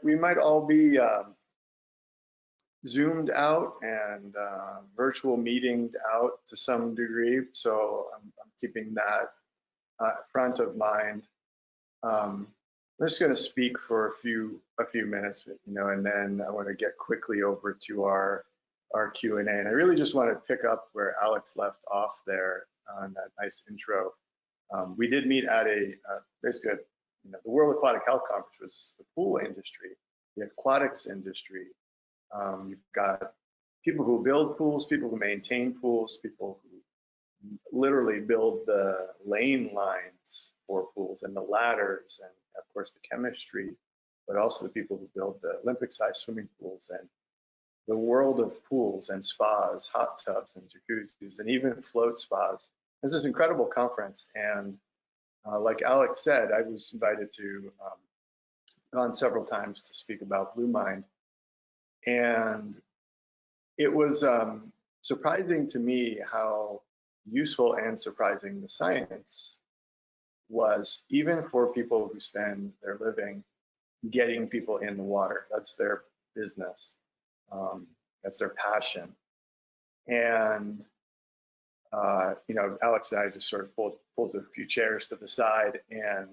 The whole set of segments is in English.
we might all be zoomed out and virtual meetinged out to some degree. So I'm keeping that front of mind. I'm just going to speak for a few minutes, and then I want to get quickly over to our Q&A. And I really just want to pick up where Alex left off there on that nice intro. We did meet at basically, the World Aquatic Health Conference, which is the pool industry, the aquatics industry. You've got people who build pools, people who maintain pools, people who literally build the lane lines for pools and the ladders, and of course the chemistry, but also the people who build the Olympic-sized swimming pools, and the world of pools and spas, hot tubs and jacuzzis, and even float spas. This is an incredible conference, and like Alex said, I was invited to gone several times to speak about Blue Mind, and it was surprising to me how useful and surprising the science was, even for people who spend their living getting people in the water. That's their business. That's their passion. And Alex and I just sort of pulled a few chairs to the side and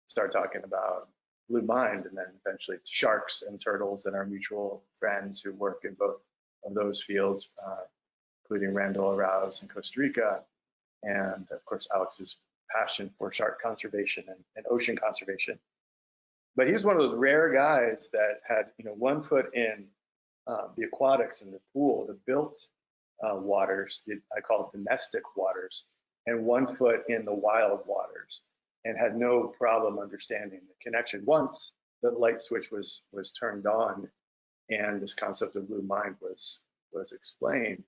started talking about Blue Mind, and then eventually sharks and turtles, and our mutual friends who work in both of those fields, including Randall Arouse in Costa Rica, and of course Alex's passion for shark conservation and ocean conservation. But he's one of those rare guys that had, 1 foot in the aquatics and the pool, the built waters, I call it domestic waters, and 1 foot in the wild waters, and had no problem understanding the connection once the light switch was turned on and this concept of Blue Mind was explained.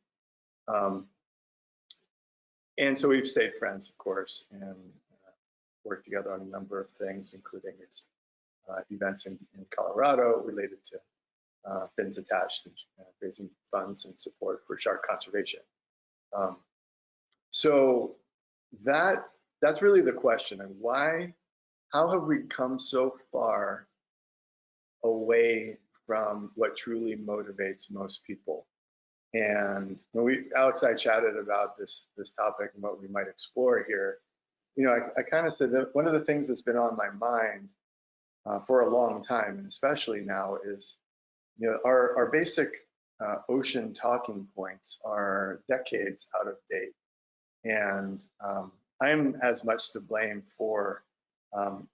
And so we've stayed friends, of course, and worked together on a number of things, including his events in Colorado related to fins attached and raising funds and support for shark conservation. So that's really the question. And how have we come so far away from what truly motivates most people? And when Alex and I chatted about this topic and what we might explore here, I kind of said that one of the things that's been on my mind for a long time, and especially now, is our basic ocean talking points are decades out of date, and I'm as much to blame for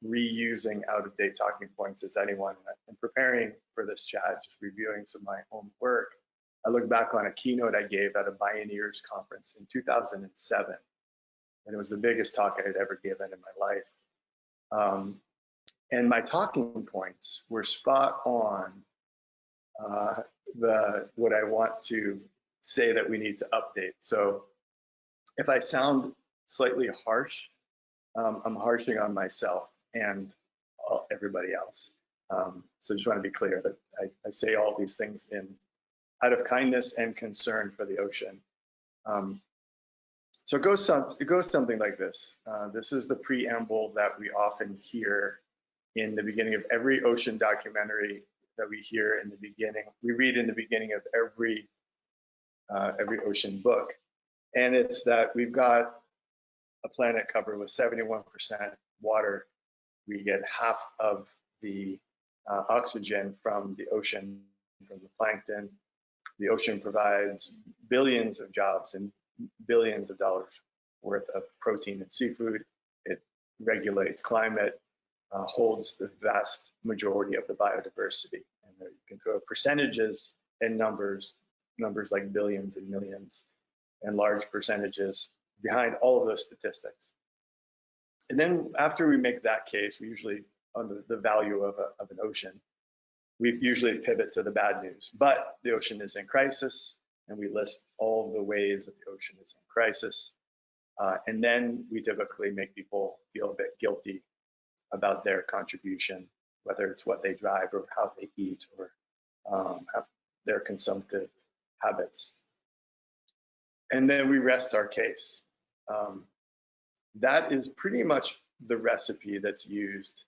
reusing out-of-date talking points as anyone. In preparing for this chat, just reviewing some of my own work, I look back on a keynote I gave at a Bioneers conference in 2007, and it was the biggest talk I had ever given in my life. And my talking points were spot on what I want to say that we need to update. So if I sound slightly harsh, I'm harshing on myself and everybody else. So just want to be clear that I say all these things out of kindness and concern for the ocean. So it goes something like this. This is the preamble that we often hear in the beginning of every ocean documentary that we hear in the beginning. We read in the beginning of every ocean book, and it's that we've got a planet covered with 71% water. We get half of the oxygen from the ocean, from the plankton. The ocean provides billions of jobs and billions of dollars worth of protein and seafood. It regulates climate, holds the vast majority of the biodiversity. And there you can throw percentages and numbers like billions and millions, and large percentages behind all of those statistics. And then after we make that case, we usually, on the value of an ocean, we usually pivot to the bad news. But the ocean is in crisis, and we list all of the ways that the ocean is in crisis. And then we typically make people feel a bit guilty about their contribution, whether it's what they drive or how they eat or have their consumptive habits. And then we rest our case. That is pretty much the recipe that's used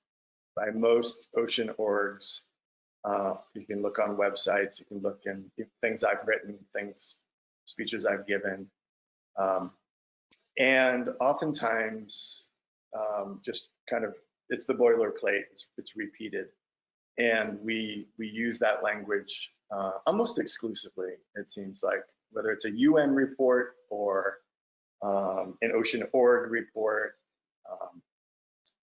by most ocean orgs You can look on websites, you can look in things I've written, speeches I've given. And oftentimes, just kind of, it's the boilerplate, it's repeated. And we use that language almost exclusively, it seems like, whether it's a UN report or an Ocean Org report,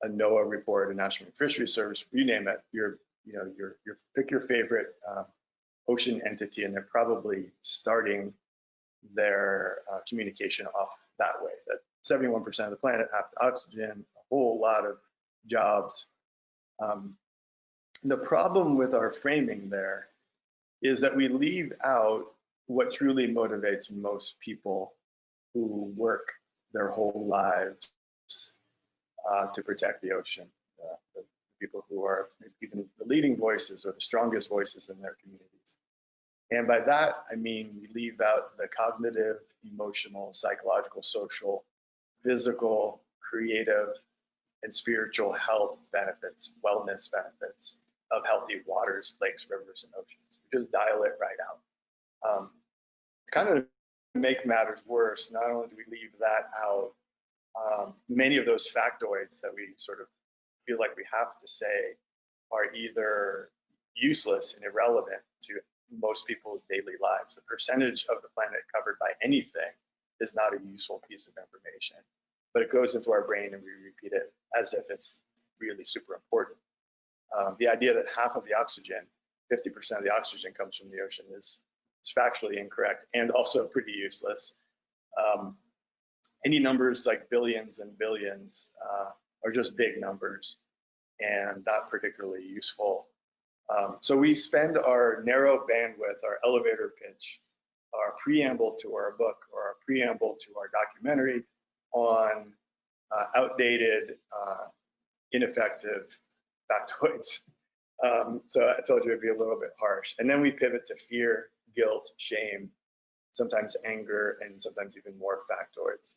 a NOAA report, a National Fisheries Service, you name it, pick your favorite ocean entity, and they're probably starting their communication off that way. That 71% of the planet, half the oxygen, a whole lot of jobs. The problem with our framing there is that we leave out what truly motivates most people who work their whole lives to protect the ocean. The people who are even the leading voices or the strongest voices in their communities. And by that, I mean we leave out the cognitive, emotional, psychological, social, physical, creative, and spiritual health benefits, wellness benefits of healthy waters, lakes, rivers, and oceans. We just dial it right out. Kind of to make matters worse, not only do we leave that out, many of those factoids that we sort of feel like we have to say are either useless and irrelevant to most people's daily lives. The percentage of the planet covered by anything is not a useful piece of information, but it goes into our brain and we repeat it as if it's really super important. The idea that half of the oxygen, 50% of the oxygen comes from the ocean is factually incorrect and also pretty useless. Any numbers like billions and billions are just big numbers and not particularly useful. So we spend our narrow bandwidth, our elevator pitch, our preamble to our book or our preamble to our documentary on outdated, ineffective factoids. So I told you it'd be a little bit harsh. And then we pivot to fear, guilt, shame, sometimes anger, and sometimes even more factoids.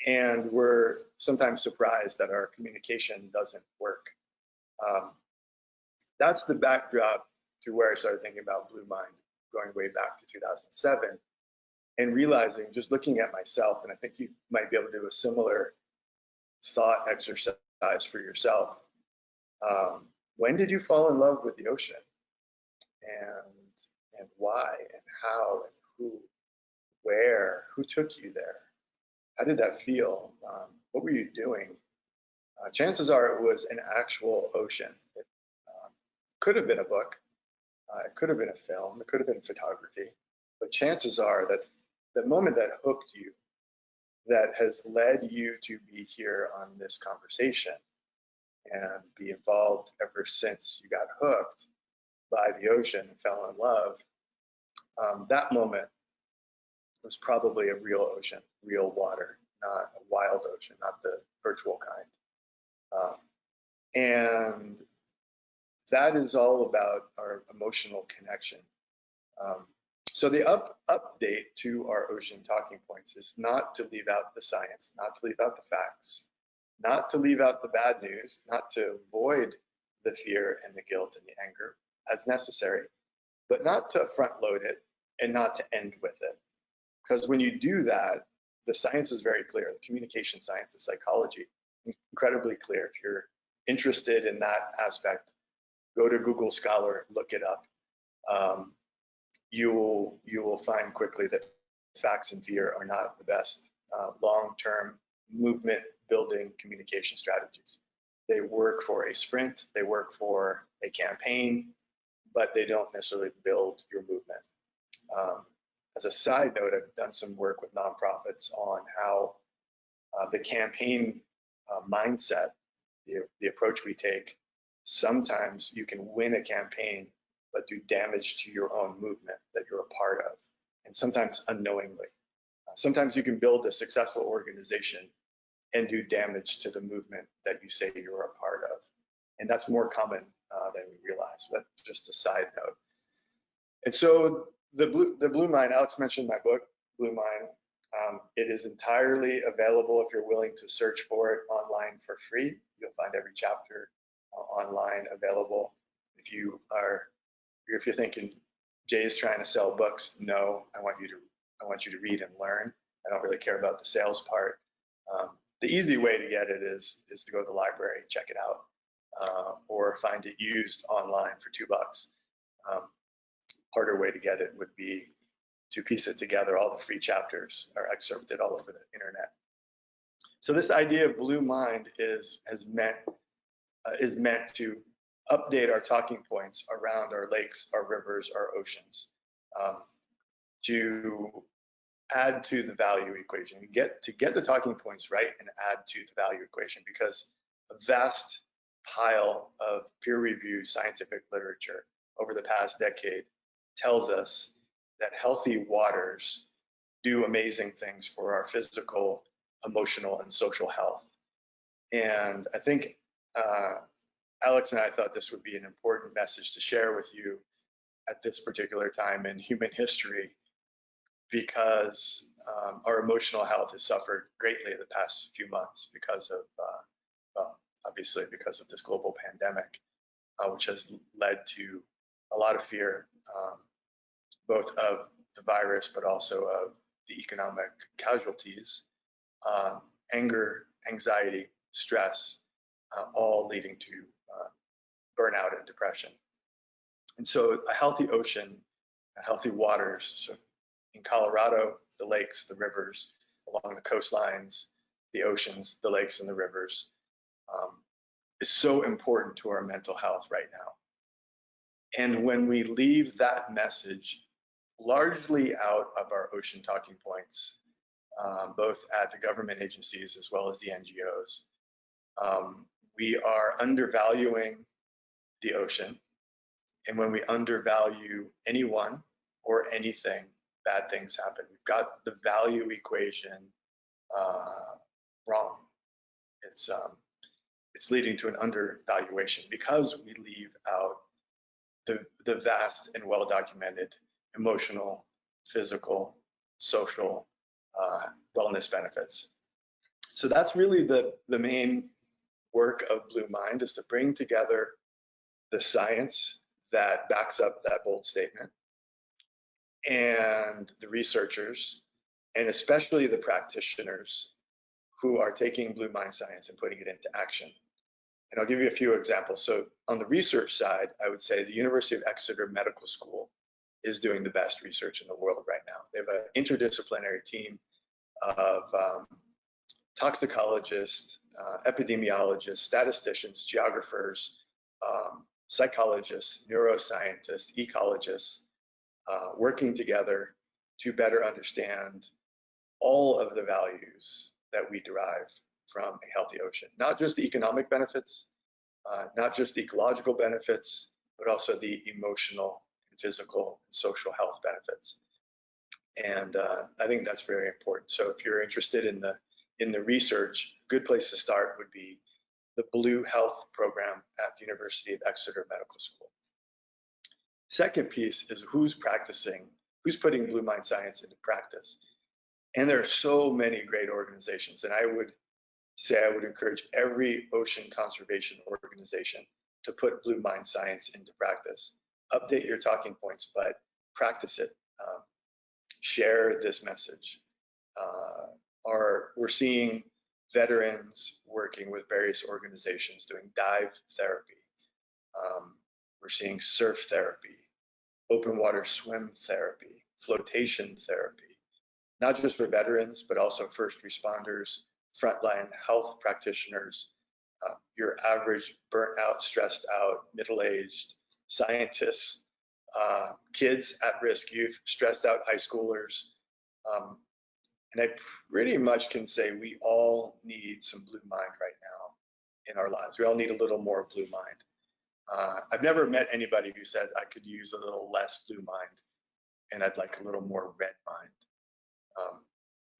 And we're sometimes surprised that our communication doesn't work. That's the backdrop to where I started thinking about Blue Mind, going way back to 2007, and realizing, just looking at myself, and I think you might be able to do a similar thought exercise for yourself. When did you fall in love with the ocean? And why, and how, and who, where, who took you there? How did that feel? What were you doing? Chances are it was an actual ocean. It could have been a book. It could have been a film. It could have been photography. But chances are that the moment that hooked you, that has led you to be here on this conversation and be involved ever since you got hooked by the ocean and fell in love, that moment was probably a real ocean, real water, not a wild ocean, not the virtual kind. And that is all about our emotional connection. So the update to our ocean talking points is not to leave out the science, not to leave out the facts, not to leave out the bad news, not to avoid the fear and the guilt and the anger as necessary, but not to front load it and not to end with it. Because when you do that, the science is very clear. The communication science, the psychology, incredibly clear. If you're interested in that aspect, go to Google Scholar, look it up. You will find quickly that facts and fear are not the best long-term movement building communication strategies. They work for a sprint, they work for a campaign, but they don't necessarily build your movement. As a side note, I've done some work with nonprofits on how the campaign mindset, the approach we take, sometimes you can win a campaign but do damage to your own movement that you're a part of, and sometimes unknowingly. Sometimes you can build a successful organization and do damage to the movement that you say you're a part of. And that's more common than we realize. That's just a side note. And so the Blue Mind, Alex mentioned my book, Blue Mind. It is entirely available if you're willing to search for it online for free. You'll find every chapter online available. If you are if you're thinking Jay's trying to sell books, no, I want you to read and learn. I don't really care about the sales part. The easy way to get it is to go to the library and check it out, or find it used online for $2. Harder way to get it would be to piece it together. All the free chapters are excerpted all over the internet. So this idea of Blue Mind is meant to update our talking points around our lakes, our rivers, our oceans, to add to the value equation, get the talking points right and add to the value equation, because a vast pile of peer-reviewed scientific literature over the past decade tells us that healthy waters do amazing things for our physical, emotional, and social health. And I think Alex and I thought this would be an important message to share with you at this particular time in human history, because our emotional health has suffered greatly the past few months because of, well, obviously because of this global pandemic, which has led to a lot of fear, both of the virus, but also of the economic casualties, anger, anxiety, stress, all leading to burnout and depression. And so a healthy ocean, healthy waters, so in Colorado, the lakes, the rivers, along the coastlines, the oceans, the lakes, and the rivers, is so important to our mental health right now. And when we leave that message largely out of our ocean talking points, both at the government agencies as well as the NGOs, we are undervaluing the ocean. And when we undervalue anyone or anything, bad things happen. We've got the value equation wrong. It's leading to an undervaluation because we leave out the vast and well-documented emotional, physical, social wellness benefits. So that's really the main work of Blue Mind, is to bring together the science that backs up that bold statement, and the researchers, and especially the practitioners who are taking Blue Mind science and putting it into action. And I'll give you a few examples. So on the research side, I would say the University of Exeter Medical School is doing the best research in the world right now. They have an interdisciplinary team of toxicologists, epidemiologists, statisticians, geographers, psychologists, neuroscientists, ecologists, working together to better understand all of the values that we derive from a healthy ocean. Not just the economic benefits, not just the ecological benefits, but also the emotional and physical and social health benefits. And I think that's very important. So if you're interested in the research, a good place to start would be the Blue Health program at the University of Exeter Medical School. Second piece is who's putting Blue Mind science into practice. And there are so many great organizations, and I would encourage every ocean conservation organization to put Blue Mind science into practice. Update your talking points, but practice it. Share this message. We're seeing veterans working with various organizations doing dive therapy. We're seeing surf therapy, open water swim therapy, flotation therapy, not just for veterans, but also first responders, frontline health practitioners, your average burnt out, stressed out, middle-aged scientists, kids at risk, youth, stressed out high schoolers. And I pretty much can say we all need some Blue Mind right now in our lives. We all need a little more Blue Mind. I've never met anybody who said I could use a little less Blue Mind and I'd like a little more Red Mind.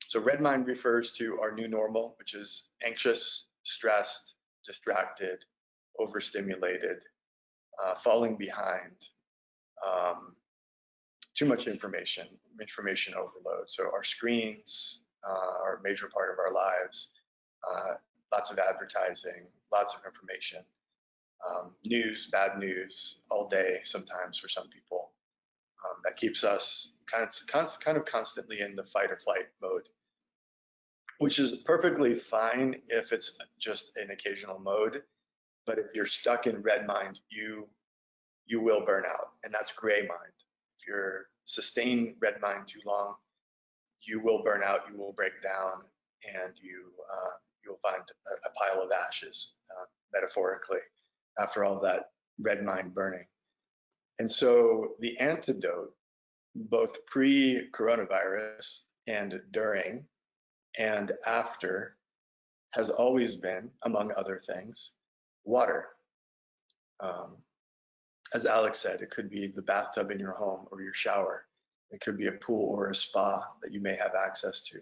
So Red Mind refers to our new normal, which is anxious, stressed, distracted, overstimulated, falling behind, too much information overload. So our screens are a major part of our lives, lots of advertising, lots of information. news, bad news all day sometimes for some people. That keeps us kind of constantly in the fight or flight mode, which is perfectly fine if it's just an occasional mode. But if you're stuck in red mind, you will burn out, and that's gray mind. If you're sustained red mind too long, you will burn out, you will break down, and you'll find a pile of ashes, metaphorically, after all that red mind burning. And so the antidote, both pre-coronavirus and during and after, has always been, among other things, water. As Alex said, it could be the bathtub in your home or your shower. It could be a pool or a spa that you may have access to.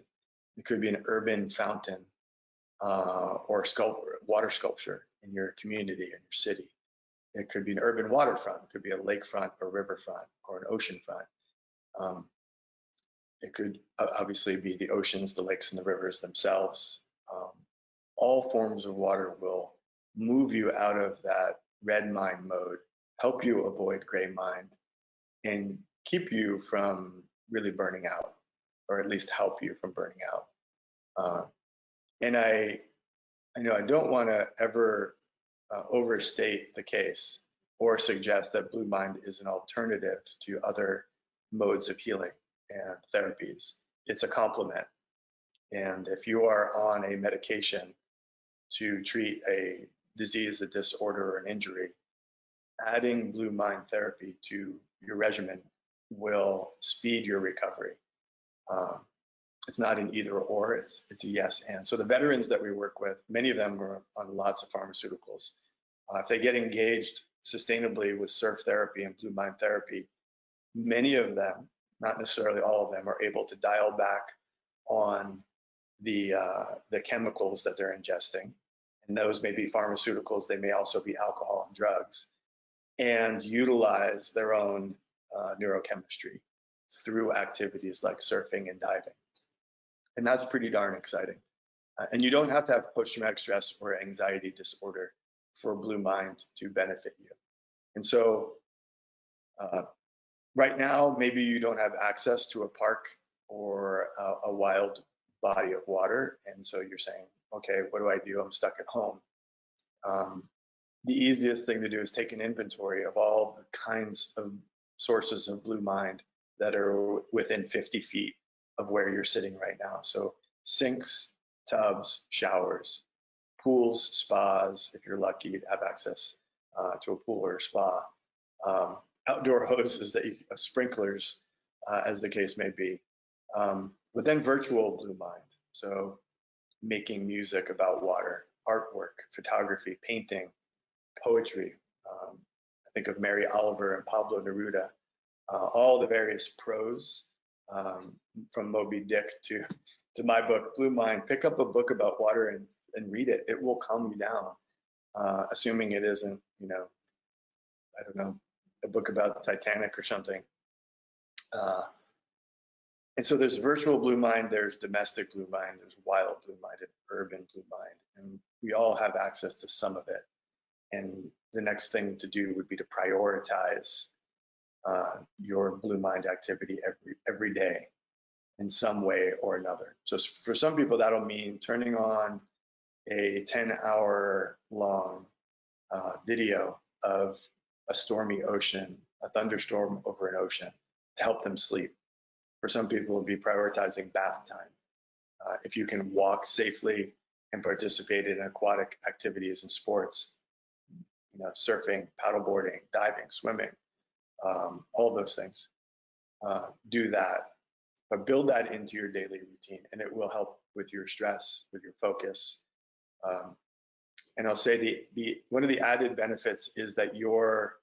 It could be an urban fountain or water sculpture in your community, in your city. It could be an urban waterfront. It could be a lakefront or riverfront or an oceanfront. It could obviously be the oceans, the lakes, and the rivers themselves. All forms of water will move you out of that red mind mode, help you avoid gray mind, and keep you from really burning out, or at least help you from burning out. And I know I don't want to ever overstate the case or suggest that Blue Mind is an alternative to other modes of healing and therapies. It's a complement. And if you are on a medication to treat a disease, a disorder, or an injury, adding Blue Mind therapy to your regimen will speed your recovery. It's not an either or, it's a yes and. So the veterans that we work with, many of them are on lots of pharmaceuticals. If they get engaged sustainably with surf therapy and Blue Mind therapy, many of them, not necessarily all of them, are able to dial back on the chemicals that they're ingesting. And those may be pharmaceuticals, they may also be alcohol and drugs, and utilize their own neurochemistry through activities like surfing and diving. And that's pretty darn exciting. And you don't have to have post-traumatic stress or anxiety disorder for Blue Mind to benefit you. And so right now, maybe you don't have access to a park or a wild body of water. And so you're saying, okay, what do I do? I'm stuck at home. The easiest thing to do is take an inventory of all the kinds of sources of Blue Mind that are within 50 feet of where you're sitting right now. So sinks, tubs, showers, pools, spas, if you're lucky to have access to a pool or a spa, outdoor hoses, sprinklers, as the case may be, but then virtual Blue Mind. So making music about water, artwork, photography, painting, poetry. I think of Mary Oliver and Pablo Neruda, all the various prose, from Moby Dick to my book, Blue Mind. Pick up a book about water and read it. It will calm you down, assuming it isn't, I don't know, a book about the Titanic or something. And so there's virtual Blue Mind, there's domestic Blue Mind, there's wild Blue Mind, and urban Blue Mind. And we all have access to some of it. And the next thing to do would be to prioritize your Blue Mind activity every day in some way or another. So for some people, that'll mean turning on a 10-hour long video of a stormy ocean, a thunderstorm over an ocean, to help them sleep. For some people, it'll be prioritizing bath time. If you can walk safely and participate in aquatic activities and sports, surfing, paddleboarding, diving, swimming, all those things, do that. But build that into your daily routine, and it will help with your stress, with your focus. And I'll say one of the added benefits is that your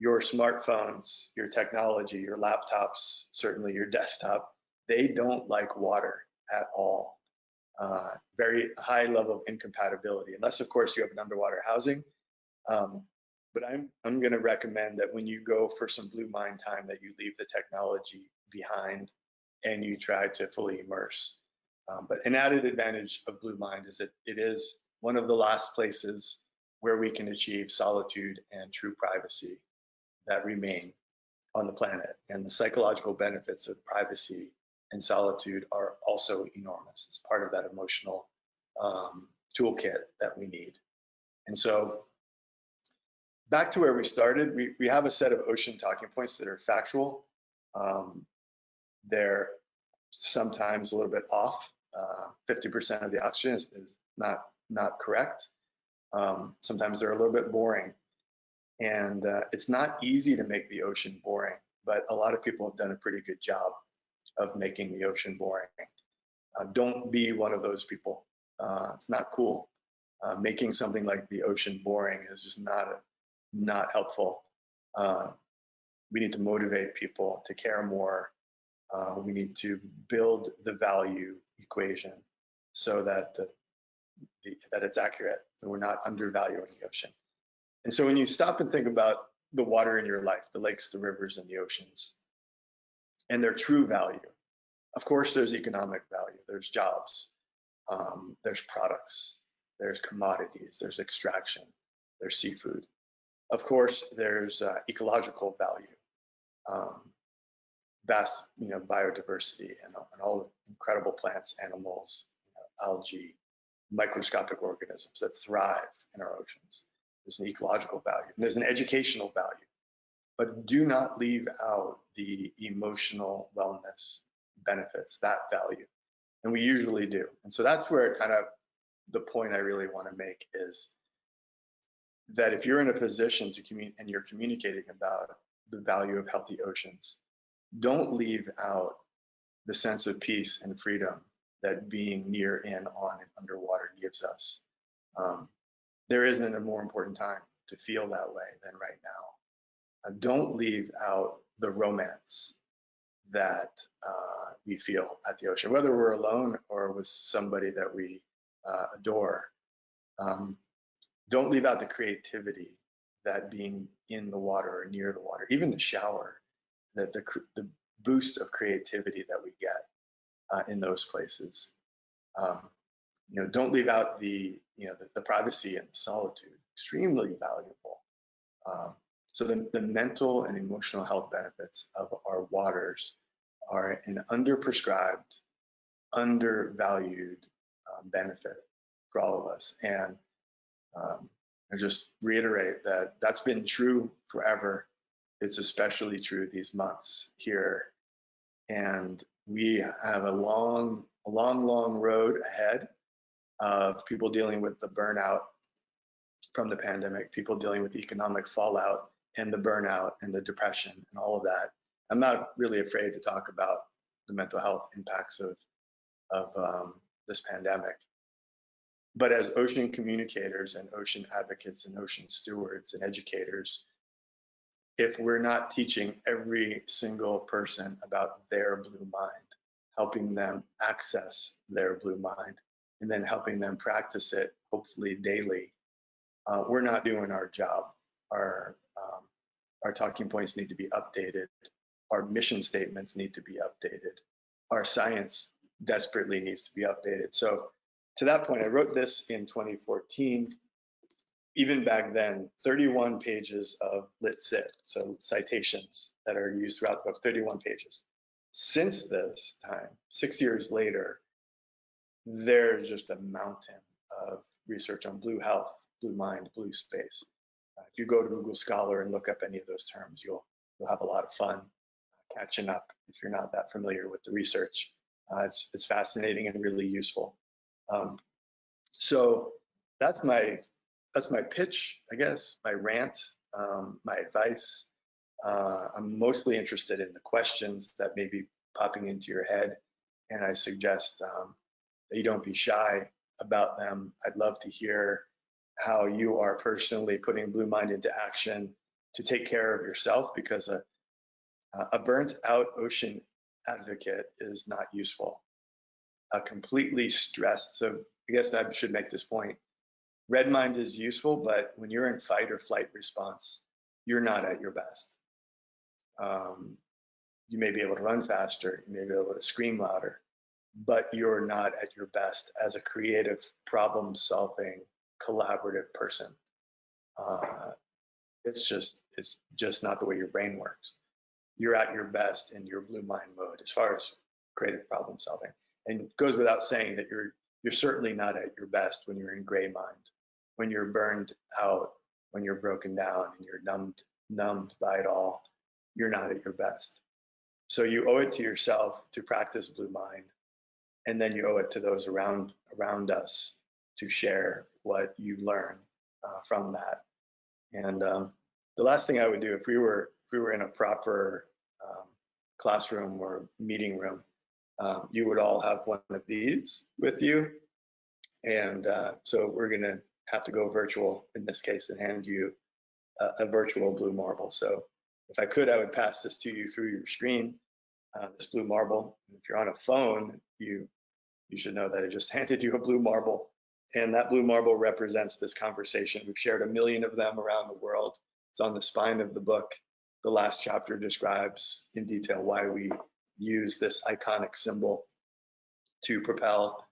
smartphones, your technology, your laptops, certainly your desktop, they don't like water at all. Very high level of incompatibility, unless of course you have an underwater housing. But I'm going to recommend that when you go for some Blue Mind time, that you leave the technology behind and you try to fully immerse. But an added advantage of Blue Mind is that it is one of the last places where we can achieve solitude and true privacy that remain on the planet. And the psychological benefits of privacy and solitude are also enormous. It's part of that emotional toolkit that we need. And so back to where we started, we have a set of ocean talking points that are factual. They're sometimes a little bit off. 50% of the oxygen is not correct. Sometimes they're a little bit boring. And it's not easy to make the ocean boring, but a lot of people have done a pretty good job of making the ocean boring. Don't be one of those people. It's not cool. Making something like the ocean boring is just not helpful. We need to motivate people to care more. We need to build the value equation so that that it's accurate, that we're not undervaluing the ocean. And so when you stop and think about the water in your life, the lakes, the rivers, and the oceans, and their true value, of course, there's economic value, there's jobs, there's products, there's commodities, there's extraction, there's seafood. Of course, there's ecological value, vast, biodiversity, and all the incredible plants, animals, algae, microscopic organisms that thrive in our oceans. There's an ecological value, and there's an educational value. But do not leave out the emotional wellness benefits, that value. And we usually do. And so that's where kind of the point I really want to make is that if you're in a position to communicate and you're communicating about the value of healthy oceans, don't leave out the sense of peace and freedom that being near, in, on, and underwater gives us. There isn't a more important time to feel that way than right now. Don't leave out the romance that we feel at the ocean, whether we're alone or with somebody that we adore. Don't leave out the creativity that being in the water or near the water, even the shower, that the boost of creativity that we get in those places. Don't leave out the privacy and the solitude, extremely valuable. So the mental and emotional health benefits of our waters are an underprescribed, undervalued benefit for all of us. And I just reiterate that that's been true forever. It's especially true these months here. And we have a long road ahead of people dealing with the burnout from the pandemic, people dealing with the economic fallout and the burnout and the depression and all of that. I'm not really afraid to talk about the mental health impacts of this pandemic. But as ocean communicators and ocean advocates and ocean stewards and educators, if we're not teaching every single person about their blue mind, helping them access their blue mind, and then helping them practice it, hopefully daily, we're not doing our job. Our talking points need to be updated. Our mission statements need to be updated. Our science desperately needs to be updated. So to that point, I wrote this in 2014. Even back then, 31 pages of lit cit, so citations that are used throughout the book, 31 pages. Since this time, 6 years later, there's just a mountain of research on blue health, blue mind, blue space. If you go to Google Scholar and look up any of those terms, you'll have a lot of fun catching up if you're not that familiar with the research. It's fascinating and really useful. So that's my pitch, I guess, my rant, my advice. I'm mostly interested in the questions that may be popping into your head, and I suggest that you don't be shy about them. I'd love to hear how you are personally putting Blue Mind into action to take care of yourself, because a burnt out ocean advocate is not useful. A completely stressed, so I guess I should make this point. Red mind is useful, but when you're in fight or flight response, you're not at your best. You may be able to run faster, you may be able to scream louder, but you're not at your best as a creative, problem-solving, collaborative person. it's just not the way your brain works. You're at your best in your blue mind mode as far as creative problem solving. And it goes without saying that you're certainly not at your best when you're in gray mind, when you're burned out, when you're broken down and you're numbed by it all. You're not at your best. So you owe it to yourself to practice blue mind, and then you owe it to those around us to share what you learn from that. And the last thing I would do if we were in a proper classroom or meeting room, you would all have one of these with you. And so we're going to have to go virtual in this case and hand you a virtual blue marble. So if I could, I would pass this to you through your screen, this blue marble. If you're on a phone, you should know that I just handed you a blue marble. And that blue marble represents this conversation. We've shared 1 million of them around the world. It's on the spine of the book. The last chapter describes in detail why we use this iconic symbol to propel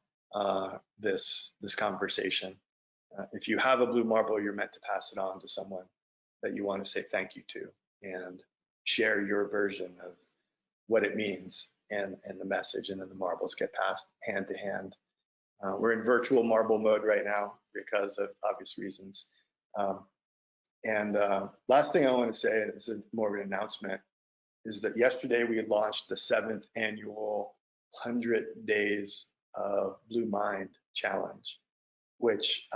this conversation. If you have a blue marble, you're meant to pass it on to someone that you want to say thank you to and share your version of what it means and the message, and then the marbles get passed hand to hand. We're in virtual marble mode right now because of obvious reasons. Last thing I want to say, and this is more of an announcement, is that yesterday we launched the 7th annual 100 Days of Blue Mind Challenge, which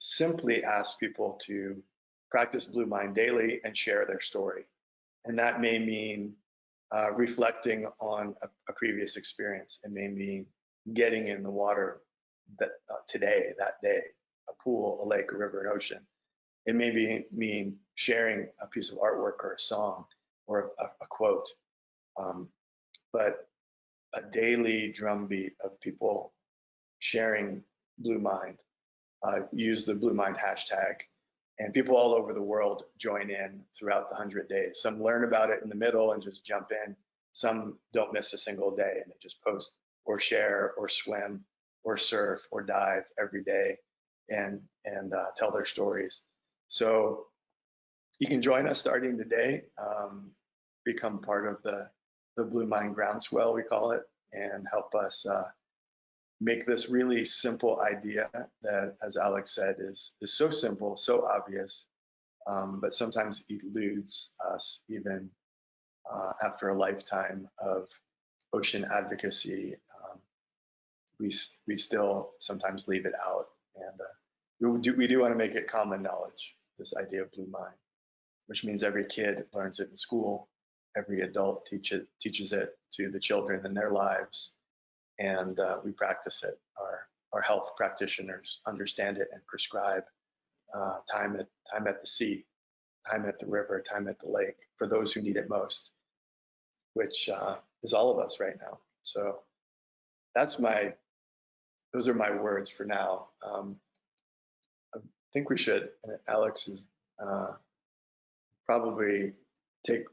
simply asks people to practice Blue Mind daily and share their story. And that may mean reflecting on a previous experience. It may mean getting in the water that that day, a pool, a lake, a river, an ocean. It may mean sharing a piece of artwork or a song or a quote, but a daily drumbeat of people sharing Blue Mind. Use the Blue Mind hashtag, and people all over the world join in throughout the 100 days. Some learn about it in the middle and just jump in. Some don't miss a single day, and they just post or share or swim or surf or dive every day and tell their stories. So you can join us starting today, become part of the Blue Mind groundswell, we call it, and help us make this really simple idea that, as Alex said, is so simple, so obvious, but sometimes eludes us even after a lifetime of ocean advocacy. We still sometimes leave it out, and we do want to make it common knowledge, this idea of Blue Mind, which means every kid learns it in school, every adult teaches it to the children in their lives, and we practice it. Our health practitioners understand it and prescribe time at the sea, time at the river, time at the lake for those who need it most, which is all of us right now. So those are my words for now. I think we should, and Alex is probably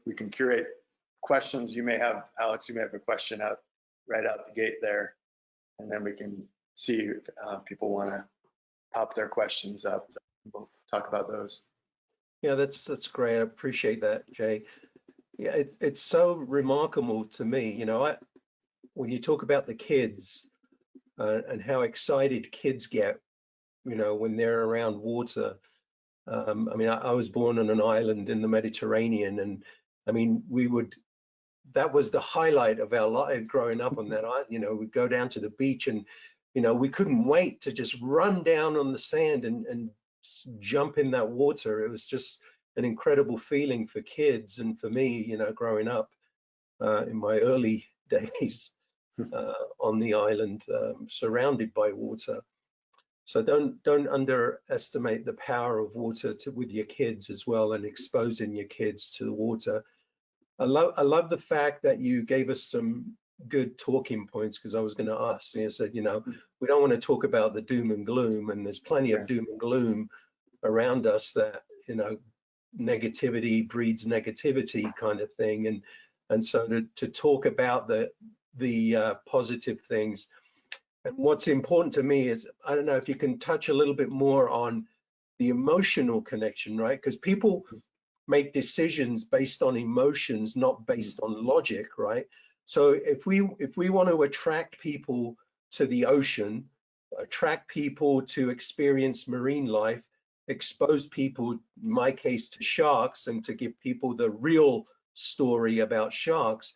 we can curate questions you may have. Alex, you may have a question right out the gate there, and then we can see if people want to pop their questions up. We'll talk about those. Yeah, that's great. I appreciate that, Jay. Yeah, it's so remarkable to me. When you talk about the kids and how excited kids get, when they're around water. I was born on an island in the Mediterranean, and that was the highlight of our life growing up on that island. We'd go down to the beach, and we couldn't wait to just run down on the sand and jump in that water. It was just an incredible feeling for kids and for me, growing up in my early days on the island, surrounded by water. So don't underestimate the power of water with your kids as well, and exposing your kids to the water. I love the fact that you gave us some good talking points, because I was going to ask. You said, we don't want to talk about the doom and gloom, and there's plenty of doom and gloom around us that, negativity breeds negativity kind of thing. And so to talk about the positive things. And what's important to me is, I don't know if you can touch a little bit more on the emotional connection, right? Because people make decisions based on emotions, not based on logic, right? So if we want to attract people to the ocean, attract people to experience marine life, expose people, in my case, to sharks, and to give people the real story about sharks,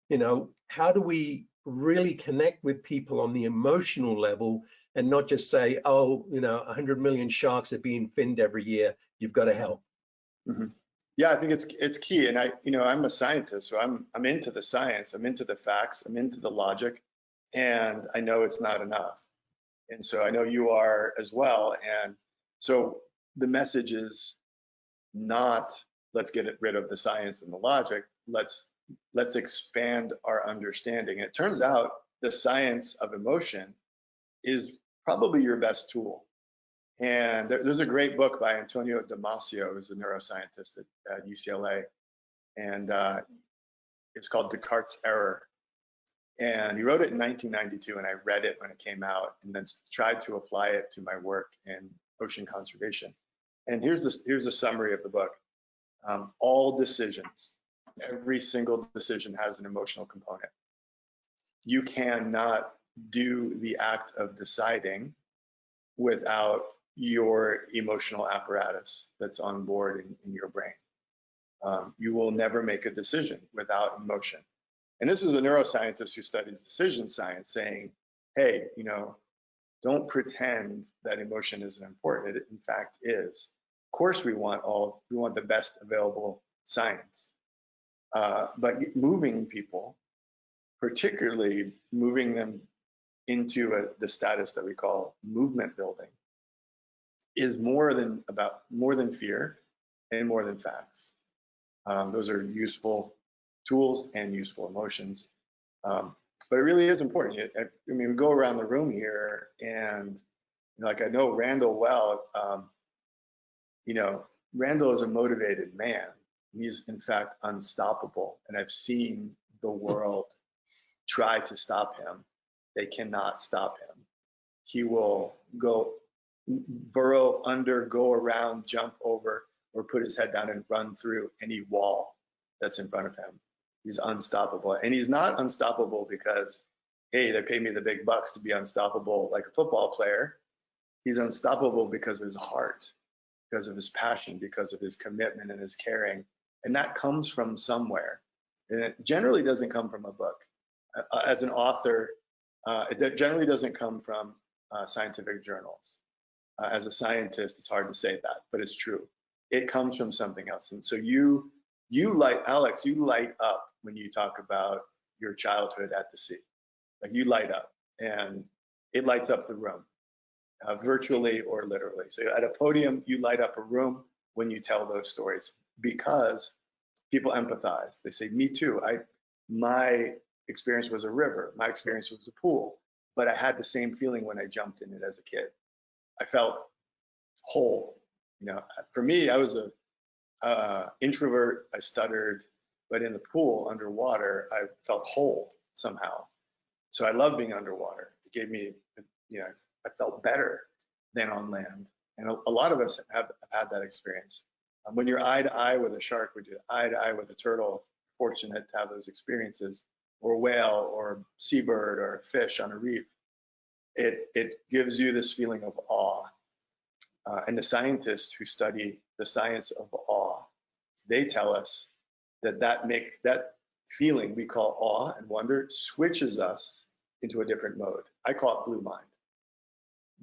you know, how do we really connect with people on the emotional level and not just say, oh, you know, 100 million sharks are being finned every year, you've got to help. Mm-hmm. Yeah, I think it's key. And I'm a scientist, so I'm into the science, I'm into the facts, I'm into the logic, and I know it's not enough. And so I know you are as well. And so the message is not let's get rid of the science and the logic. Let's expand our understanding. And it turns out the science of emotion is probably your best tool. And there's a great book by Antonio Damasio, who's a neuroscientist at UCLA, and it's called Descartes' Error. And he wrote it in 1992, and I read it when it came out, and then tried to apply it to my work in ocean conservation. And here's the summary of the book. All decisions, every single decision has an emotional component. You cannot do the act of deciding without your emotional apparatus that's on board in your brain. You will never make a decision without emotion. And this is a neuroscientist who studies decision science saying, hey, don't pretend that emotion isn't important. It in fact is. Of course, we want the best available science. But moving people, particularly moving them into the status that we call movement building, is more than fear and more than facts. Those are useful tools and useful emotions. But it really is important. I mean, we go around the room here, and like I know Randall well. Randall is a motivated man. He's in fact unstoppable, and I've seen the world try to stop him. They cannot stop him. He will go burrow under, go around, jump over, or put his head down and run through any wall that's in front of him. He's unstoppable. And he's not unstoppable because, hey, they pay me the big bucks to be unstoppable like a football player. He's unstoppable because of his heart, because of his passion, because of his commitment and his caring. And that comes from somewhere. And it generally doesn't come from a book. As an author, it generally doesn't come from scientific journals. As a scientist, it's hard to say that, but it's true. It comes from something else. And so Alex, you light up when you talk about your childhood at the sea. Like you light up, and it lights up the room, virtually or literally. So at a podium, you light up a room when you tell those stories because people empathize. They say, me too. My experience was a river. My experience was a pool, but I had the same feeling when I jumped in it as a kid. I felt whole. For me, I was a introvert. I stuttered, but in the pool underwater, I felt whole somehow. So I love being underwater. It gave me, I felt better than on land. And a lot of us have had that experience. When you're eye to eye with a shark, when you're eye to eye with a turtle, fortunate to have those experiences, or a whale, or a seabird, or a fish on a reef, it gives you this feeling of awe. And the scientists who study the science of awe, they tell us that feeling we call awe and wonder switches us into a different mode. I call it blue mind.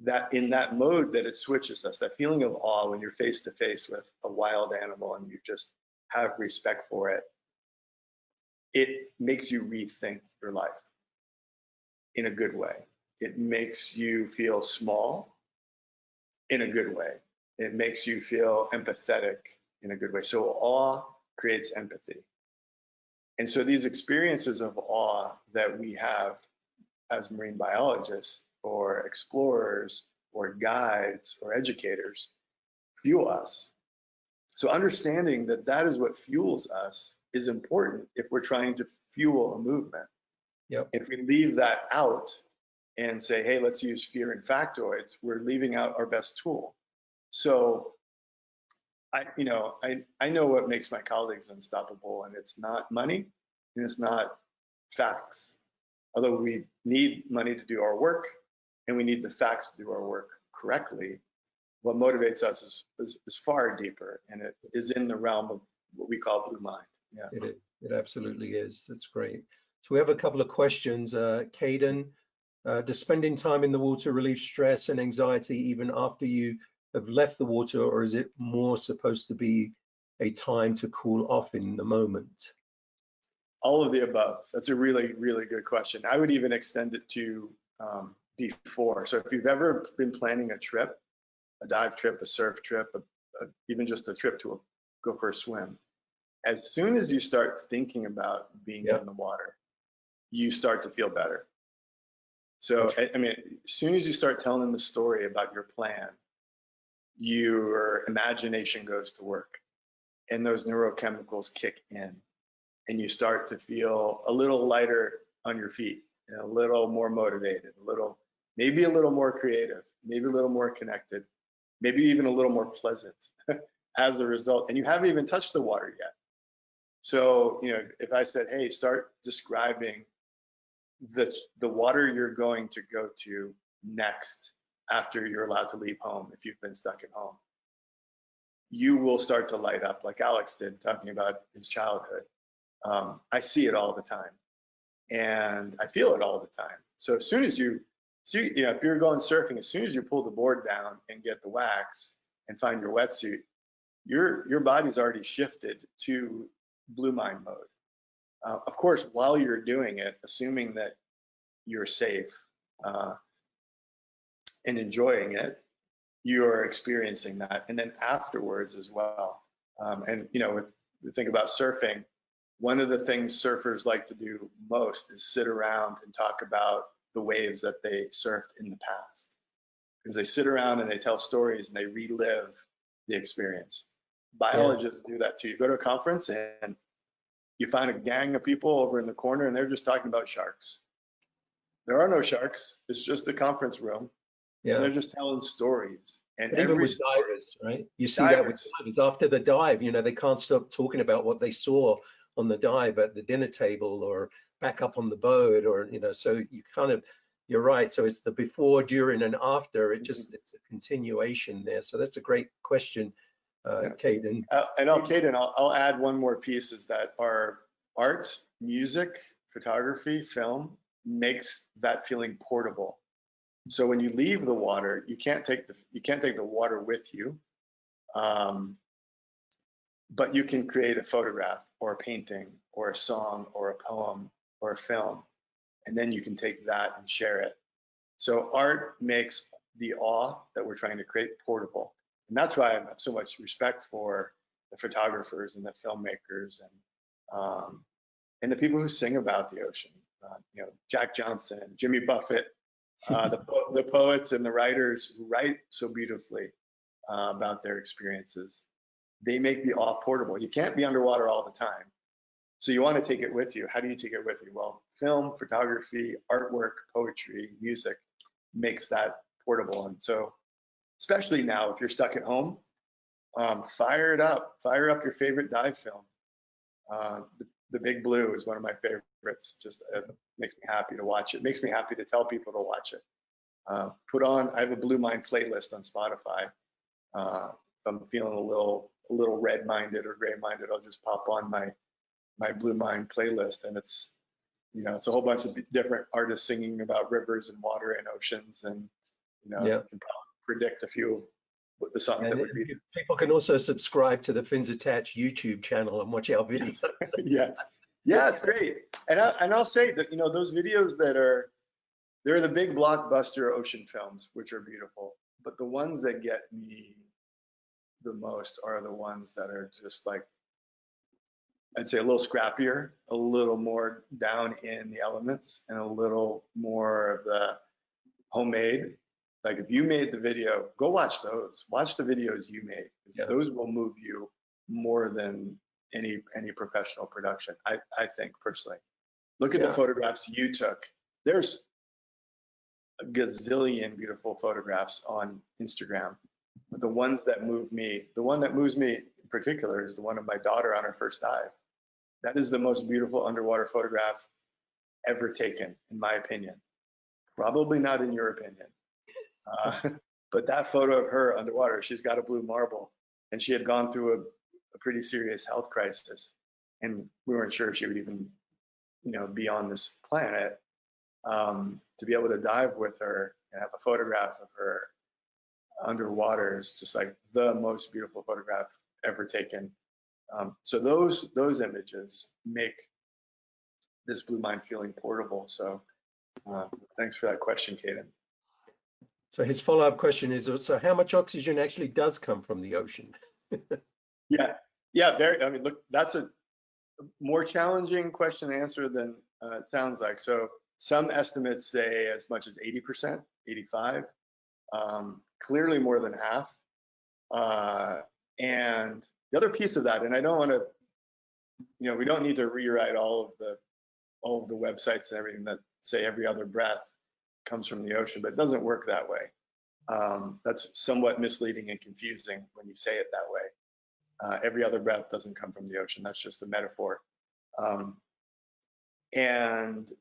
That in that mode that it switches us, that feeling of awe when you're face to face with a wild animal and you just have respect for it, it makes you rethink your life in a good way. It makes you feel small in a good way. It makes you feel empathetic in a good way. So awe creates empathy. And so these experiences of awe that we have as marine biologists or explorers or guides or educators fuel us. So understanding that that is what fuels us is important if we're trying to fuel a movement. Yep. If we leave that out and say, hey, let's use fear and factoids, we're leaving out our best tool. So I know what makes my colleagues unstoppable, and it's not money, and it's not facts. Although we need money to do our work, and we need the facts to do our work correctly, what motivates us is far deeper, and it is in the realm of what we call blue mind. Yeah. It is. It absolutely is. That's great. So we have a couple of questions. Caden, does spending time in the water relieve stress and anxiety even after you have left the water, or is it more supposed to be a time to cool off in the moment? All of the above. That's a really, really good question. I would even extend it to before. So if you've ever been planning a trip, a dive trip, a surf trip, even just a trip to go for a swim, as soon as you start thinking about being in the water, you start to feel better. So, I mean, as soon as you start telling the story about your plan, your imagination goes to work, and those neurochemicals kick in, and you start to feel a little lighter on your feet, and a little more motivated, maybe a little more creative, maybe a little more connected, maybe even a little more pleasant as a result. And you haven't even touched the water yet. So, if I said, hey, start describing the water you're going to go to next after you're allowed to leave home, if you've been stuck at home, you will start to light up like Alex did, talking about his childhood. I see it all the time, and I feel it all the time. So as soon as you see, if you're going surfing, as soon as you pull the board down and get the wax and find your wetsuit, your body's already shifted to blue mind mode. Of course, while you're doing it, assuming that you're safe and enjoying it, you're experiencing that. And then afterwards as well. And, we think about surfing. One of the things surfers like to do most is sit around and talk about the waves that they surfed in the past. Because they sit around and they tell stories and they relive the experience. Biologists do that too. You go to a conference and you find a gang of people over in the corner and they're just talking about sharks. There are no sharks. It's just a conference room. Yeah. And they're just telling stories. And even with divers, right? You see that with divers. After the dive, they can't stop talking about what they saw on the dive at the dinner table or back up on the boat, or, so you're right. So it's the before, during, and after. It's a continuation there. So that's a great question, Caden. Caden, I'll add one more piece, is that our art, music, photography, film makes that feeling portable. So when you leave the water, you can't take the water with you, but you can create a photograph or a painting or a song or a poem or a film, and then you can take that and share it. So art makes the awe that we're trying to create portable, and that's why I have so much respect for the photographers and the filmmakers and the people who sing about the ocean. Jack Johnson, Jimmy Buffett. The poets and the writers who write so beautifully about their experiences, they make the awe portable. You can't be underwater all the time. So you want to take it with you. How do you take it with you? Well, film, photography, artwork, poetry, music makes that portable. And so, especially now, if you're stuck at home, fire it up. Fire up your favorite dive film. The Big Blue is one of my favorites. Just makes me happy to watch it. Makes me happy to tell people to watch it. I have a Blue Mind playlist on Spotify. If I'm feeling a little red-minded or gray-minded, I'll just pop on my Blue Mind playlist, and it's a whole bunch of different artists singing about rivers and water and oceans, and you can probably predict a few of what the songs that would be. People can also subscribe to the Fins Attached YouTube channel and watch our videos. Yes. Yeah, it's great. And I'll say that those videos they're the big blockbuster ocean films, which are beautiful, but the ones that get me the most are the ones that are just like, I'd say, a little scrappier, a little more down in the elements, and a little more of the homemade. Like, if you made the video, go watch those. Watch the videos you made. Those will move you more than any professional production, I think, personally. Look at the photographs you took. There's a gazillion beautiful photographs on Instagram, But the ones that move me, the one that moves me in particular is the one of my daughter on her first dive. That is the most beautiful underwater photograph ever taken, in my opinion. Probably not in your opinion. But that photo of her underwater, she's got a blue marble, and she had gone through a pretty serious health crisis, and we weren't sure if she would even, be on this planet. To be able to dive with her and have a photograph of her underwater is just like the most beautiful photograph ever taken. So those images make this blue mind feeling portable. So thanks for that question, Caden. So his follow-up question is, so how much oxygen actually does come from the ocean? Yeah. Very. I mean, look, that's a more challenging question to answer than it sounds like. So some estimates say as much as 80%, 85, clearly more than half. And the other piece of that, and I don't want to, we don't need to rewrite all of the websites and everything that say every other breath comes from the ocean, but it doesn't work that way. That's somewhat misleading and confusing when you say it that way. Every other breath doesn't come from the ocean. That's just a metaphor. And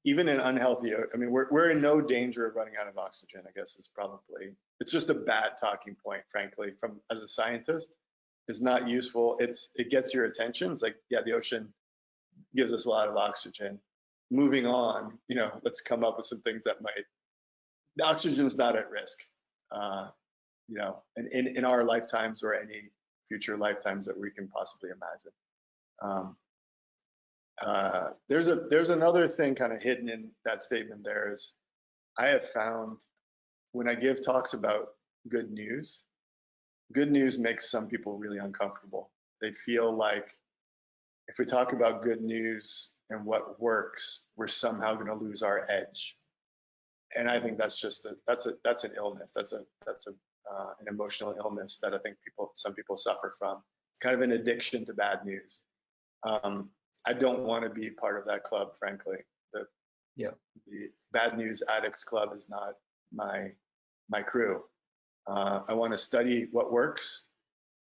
even in unhealthy, I mean, we're in no danger of running out of oxygen, I guess is probably, it's just a bad talking point, frankly, from as a scientist. It's not useful. It gets your attention. It's like, yeah, the ocean gives us a lot of oxygen. Moving on, let's come up with some things that the oxygen's not at risk, in our lifetimes or any future lifetimes that we can possibly imagine. There's another thing kind of hidden in that statement there is I have found when I give talks about good news makes some people really uncomfortable. They feel like if we talk about good news and what works, we're somehow going to lose our edge. And I think that's just that's an illness. That's an emotional illness that I think some people suffer from. It's kind of an addiction to bad news. I don't want to be part of that club, frankly. The bad news addicts club is not my crew. I want to study what works.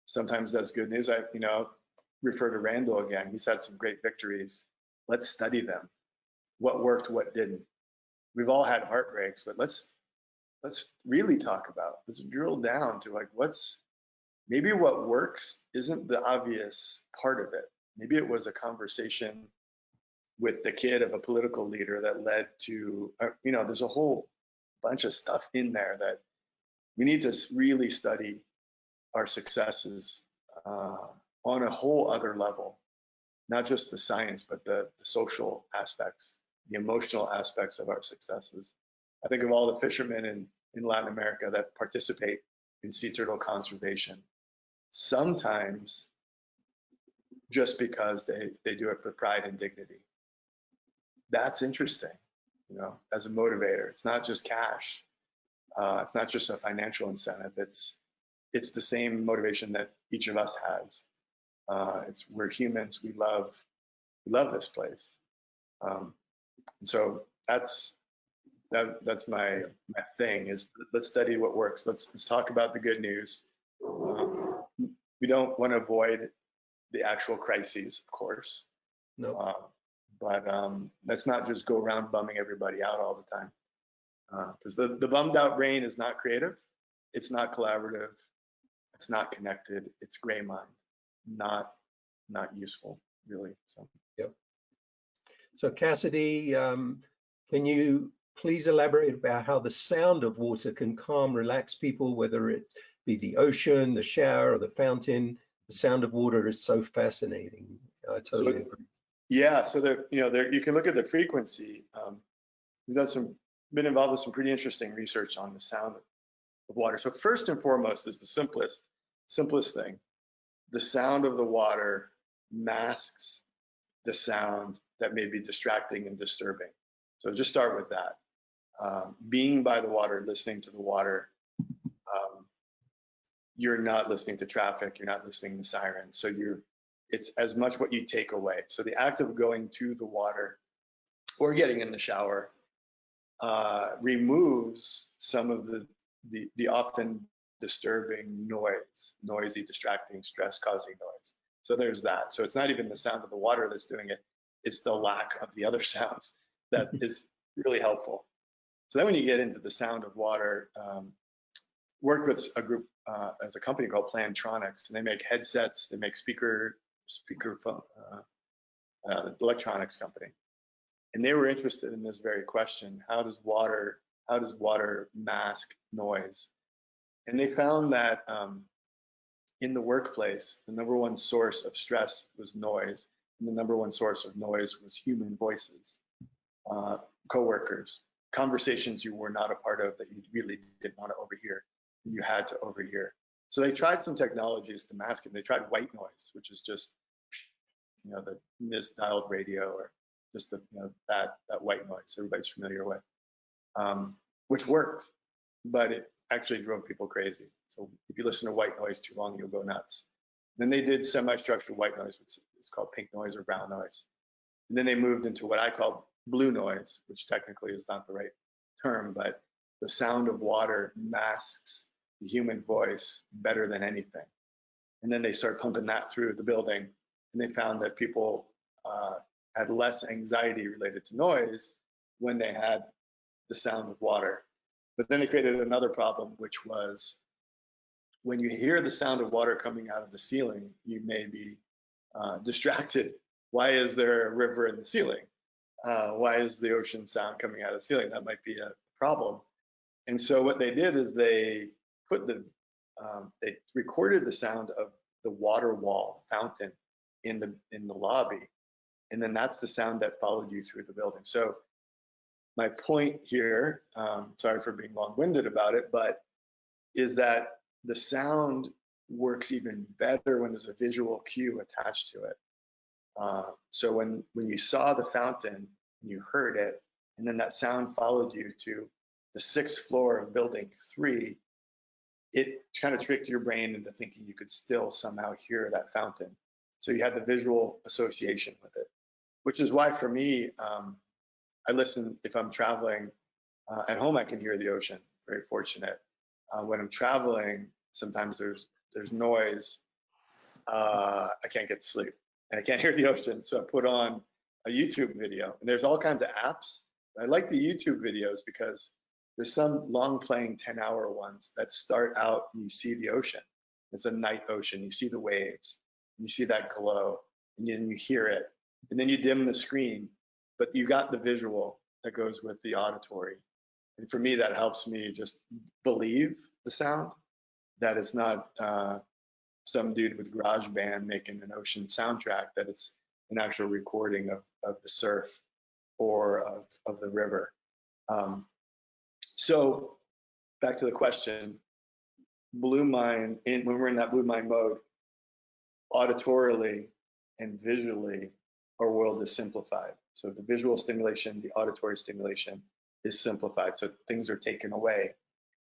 Sometimes that's good news. I refer to Randall again. He's had some great victories. Let's study them. What worked, what didn't. We've all had heartbreaks, but let's really talk about. Let's drill down to like maybe what works isn't the obvious part of it. Maybe it was a conversation with the kid of a political leader that led to, there's a whole bunch of stuff in there that we need to really study our successes on a whole other level, not just the science, but the social aspects, the emotional aspects of our successes. I think of all the fishermen in Latin America that participate in sea turtle conservation. Sometimes just because they do it for pride and dignity. That's interesting, as a motivator. It's not just cash. It's not just a financial incentive. It's the same motivation that each of us has. We're humans. We love this place. And so that's my thing is let's study what works. Let's talk about the good news. We don't want to avoid the actual crises, of course. No. But let's not just go around bumming everybody out all the time. Because the bummed out brain is not creative. It's not collaborative. It's not connected. It's gray mind. Not useful, really. So. Yep. So Cassidy, can you please elaborate about how the sound of water can calm, relax people, whether it be the ocean, the shower, or the fountain? The sound of water is so fascinating. I totally agree. Yeah, so you can look at the frequency. We've been involved with some pretty interesting research on the sound of water. So first and foremost is the simplest thing. The sound of the water masks the sound that may be distracting and disturbing. So just start with that. Being by the water, listening to the water, you're not listening to traffic, you're not listening to sirens. So it's as much what you take away. So the act of going to the water or getting in the shower removes some of the often disturbing noise, noisy, distracting, stress-causing noise. So there's that. So it's not even the sound of the water that's doing it, it's the lack of the other sounds that is really helpful. So then when you get into the sound of water, worked with a group as a company called Plantronics, and they make headsets, they make speaker phone, electronics company. And they were interested in this very question: how does water mask noise? And they found that in the workplace, the number one source of stress was noise, and the number one source of noise was human voices, coworkers, conversations you were not a part of that you really didn't want to overhear, that you had to overhear. So they tried some technologies to mask it. They tried white noise, which is just, the misdialed radio, or just the, that white noise everybody's familiar with, which worked, but it actually drove people crazy. So if you listen to white noise too long, you'll go nuts. Then they did semi-structured white noise, which is called pink noise or brown noise. And then they moved into what I call blue noise, which technically is not the right term, but the sound of water masks the human voice better than anything. And then they start pumping that through the building, and they found that people had less anxiety related to noise when they had the sound of water. But then they created another problem, which was when you hear the sound of water coming out of the ceiling, you may be distracted. Why is there a river in the ceiling? Why is the ocean sound coming out of the ceiling? That might be a problem. And so what they did is they they recorded the sound of the water wall, the fountain in the lobby, and then that's the sound that followed you through the building. So my point here, sorry for being long-winded about it, but is that the sound works even better when there's a visual cue attached to it. So when you saw the fountain, you heard it, and then that sound followed you to the 6th floor of building 3, it kind of tricked your brain into thinking you could still somehow hear that fountain. So you had the visual association with it, which is why for me, I listen if I'm traveling. At home, I can hear the ocean. Very fortunate. When I'm traveling, sometimes there's noise. I can't get to sleep, and I can't hear the ocean. So I put on a YouTube video, and there's all kinds of apps. I like the YouTube videos because there's some long playing 10-hour ones that start out and you see the ocean. It's a night ocean. You see the waves, and you see that glow, and then you hear it, and then you dim the screen, but you got the visual that goes with the auditory. And for me, that helps me just believe the sound, that it's not some dude with GarageBand making an ocean soundtrack, that it's an actual recording of the surf or of the river. So back to the question, blue mind, when we're in that blue mind mode, auditorily and visually, our world is simplified. So the visual stimulation, the auditory stimulation is simplified. So things are taken away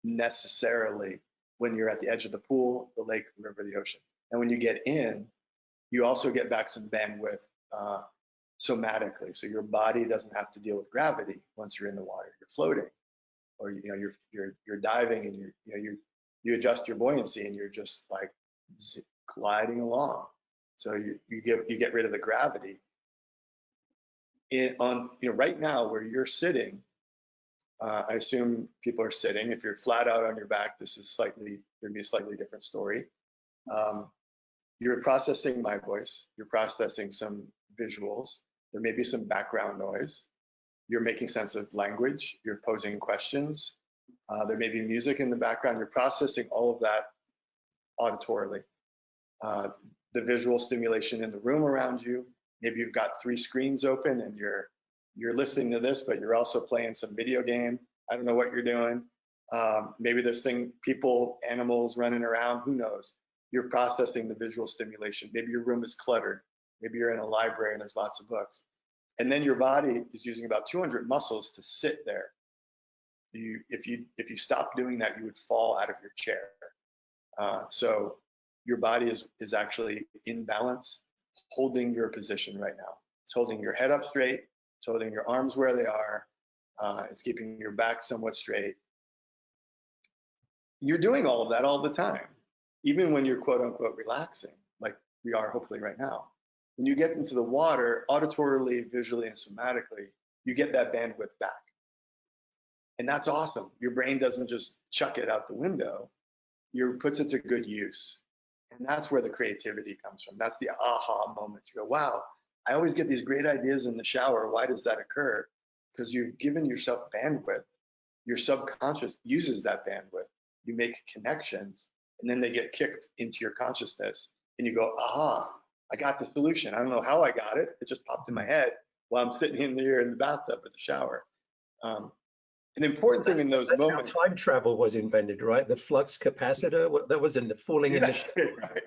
necessarily when you're at the edge of the pool, the lake, the river, the ocean. And when you get in, you also get back some bandwidth somatically. So your body doesn't have to deal with gravity once you're in the water. You're floating, or you're diving, and you adjust your buoyancy, and you're just like gliding along. So you get rid of the gravity. Right now where you're sitting, I assume people are sitting. If you're flat out on your back, this is there'd be a slightly different story. You're processing my voice. You're processing some visuals. There may be some background noise. You're making sense of language. You're posing questions. There may be music in the background. You're processing all of that auditorily. The visual stimulation in the room around you. Maybe you've got 3 screens open and you're listening to this, but you're also playing some video game. I don't know what you're doing. Maybe there's people, animals running around, who knows? You're processing the visual stimulation. Maybe your room is cluttered. Maybe you're in a library and there's lots of books. And then your body is using about 200 muscles to sit there. If you stop doing that, you would fall out of your chair. So your body is actually in balance, holding your position right now. It's holding your head up straight. It's holding your arms where they are. It's keeping your back somewhat straight. you're doing all of that all the time, even when you're quote unquote relaxing, like we are hopefully right now. When you get into the water, auditorily, visually, and somatically, you get that bandwidth back. And that's awesome. Your brain doesn't just chuck it out the window, you puts it to good use. And that's where the creativity comes from. That's the aha moments. You go, wow, I always get these great ideas in the shower. Why does that occur? Because you've given yourself bandwidth. Your subconscious uses that bandwidth. You make connections, and then they get kicked into your consciousness. And you go, aha, I got the solution. I don't know how I got it. It just popped in my head while I'm sitting in here in the bathtub at the shower. An important thing in those That's moments. how time travel was invented, right? The flux capacitor, that was in the falling in the Exactly right.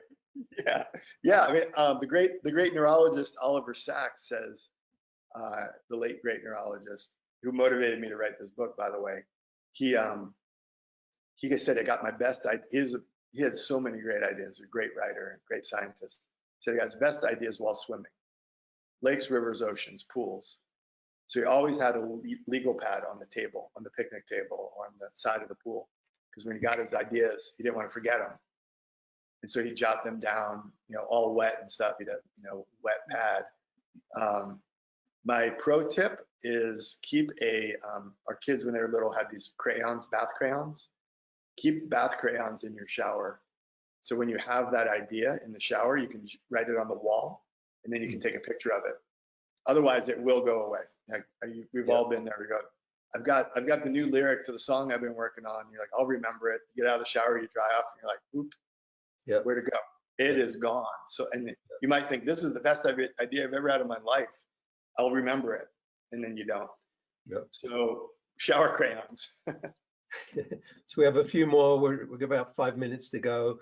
Yeah, yeah. I mean, the great neurologist Oliver Sacks says, the late great neurologist who motivated me to write this book, by the way. He said I got my best ideas. He had so many great ideas. A great writer and great scientist. He said he got his best ideas while swimming, lakes, rivers, oceans, pools. So he always had a legal pad on the table, on the picnic table, or on the side of the pool, because when he got his ideas, he didn't want to forget them. And so he'd jot them down, all wet and stuff. He'd have, wet pad. My pro tip is keep our kids when they were little had these crayons, bath crayons. Keep bath crayons in your shower. So when you have that idea in the shower, you can write it on the wall, and then you can take a picture of it. Otherwise, it will go away. We've all been there. We go, I've got the new lyric to the song I've been working on. You're like, I'll remember it. You get out of the shower, you dry off, and you're like, oop, where to go? It is gone. So, and you might think this is the best idea I've ever had in my life. I'll remember it, and then you don't. So shower crayons. So we have a few more. We've got about 5 minutes to go.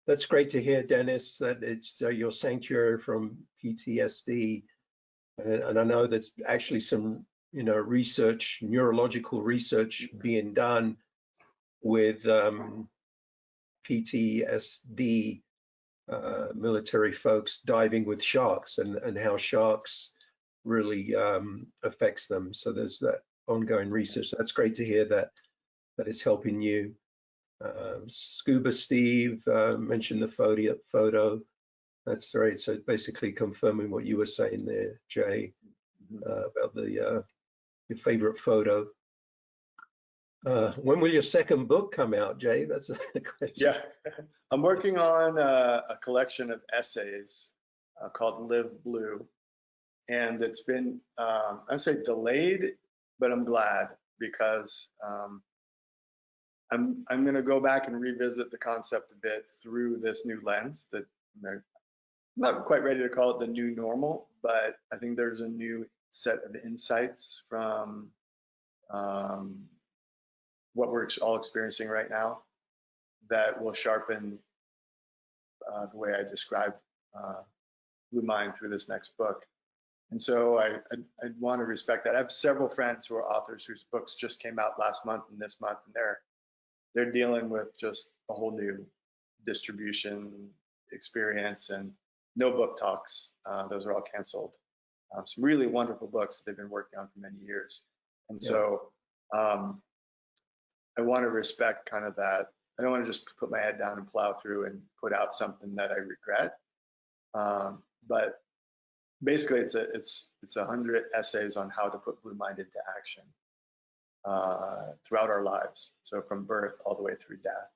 That's great to hear, Dennis, that it's your sanctuary from PTSD. And I know there's actually some, research, neurological research being done with PTSD military folks diving with sharks and how sharks really affects them. So there's that ongoing research. That's great to hear that is helping you. Scuba Steve mentioned the photo. That's right. So basically confirming what you were saying there, Jay, about your favorite photo. When will your second book come out, Jay? That's a question. Yeah, I'm working on a collection of essays called Live Blue. And it's been, I'd say delayed, but I'm glad because I'm going to go back and revisit the concept a bit through this new lens that I'm not quite ready to call it the new normal, but I think there's a new set of insights from what we're all experiencing right now that will sharpen the way I describe Blue Mind through this next book. And so I want to respect that. I have several friends who are authors whose books just came out last month and this month, and they're dealing with just a whole new distribution experience and no book talks. Those are all canceled. Some really wonderful books that they've been working on for many years. And so I want to respect kind of that. I don't want to just put my head down and plow through and put out something that I regret. But basically, it's 100 essays on how to put Blue Mind into action throughout our lives. So from birth all the way through death.